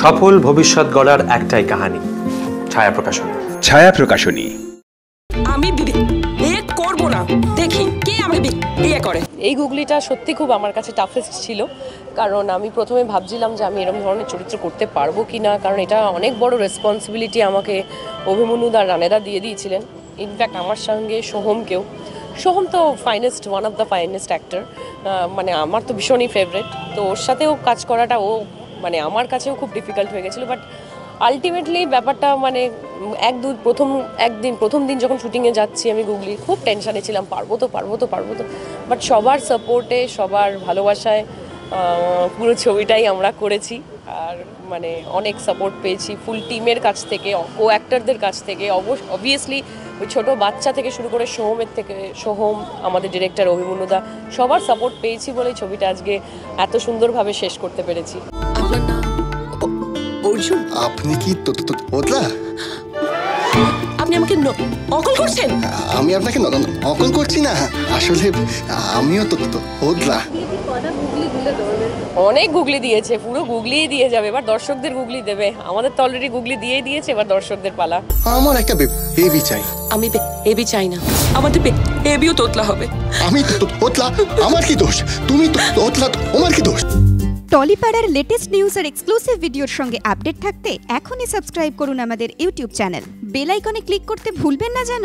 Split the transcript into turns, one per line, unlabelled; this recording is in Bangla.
সফল ভবিষ্যৎ গড়ার একটাই কাহিনী, ছায়া প্রকাশনী।
ছায়া প্রকাশনী।
আমি বিয়ে করব না, দেখি কে আমাকে বিয়ে করে।
এই গুগলিটা সত্যি খুব আমার কাছে টাফেস্ট ছিল, কারণ আমি প্রথমে ভাবছিলাম যে আমি এরকম ধরনের চরিত্র করতে পারবো কি না, কারণ এটা অনেক বড় রেসপন্সিবিলিটি আমাকে অভিমন্যুদা রানেদা দিয়ে দিয়েছিলেন। ইনফ্যাক্ট আমার সঙ্গে সোহম তো finest, one of the finest actor, মানে আমার তো ভীষণই ফেভারেট। তো ওর সাথেও কাজ করাটা মানে আমার কাছেও খুব ডিফিকাল্ট হয়ে গেছিলো। বাট আলটিমেটলি ব্যাপারটা মানে প্রথম দিন যখন শুটিংয়ে যাচ্ছি আমি গুগলি খুব টেনশানে ছিলাম, পারবো তো। বাট সবার সাপোর্টে, সবার ভালোবাসায় পুরো ছবিটাই আমরা করেছি। আর মানে অনেক সাপোর্ট পেয়েছি ফুল টিমের কাছ থেকে, কো অ্যাক্টরদের কাছ থেকে, অবভিয়াসলি ওই ছোটো বাচ্চা থেকে শুরু করে সোহম, আমাদের ডিরেক্টর অভিমন্যুদা, সবার সাপোর্ট পেয়েছি বলেই ছবিটা আজকে এত সুন্দরভাবে শেষ করতে পেরেছি।
আপনার নাম অর্জুন?
আপনি কি তোতলা?
আপনি আমাকে নকল করছেন?
আমি আপনাকে নকল করছি না, আসলে আমিও তোতলা।
অনেক গুগলি দিয়েছে, পুরো গুগলিই দিয়ে যাবে, এবার দর্শকদের গুগলি দেবে। আমাদের তো অলরেডি গুগলি দিয়েই দিয়েছে, এবার দর্শকদের পালা।
আমার একটা বেবি চাই।
আমি বেবি চাই না, আমাদের বেবিও তোতলা হবে।
আমি তোতলা, আমার কি দোষ? তুমি তোতলা, তোমার কি দোষ?
টলিপাড়ার লেটেস্ট নিউজ আর এক্সক্লুসিভ ভিডিওর সঙ্গে আপডেট থাকতে এখনই সাবস্ক্রাইব করুন আমাদের ইউটিউব চ্যানেল। বেল আইকনে ক্লিক করতে ভুলবেন না যেন।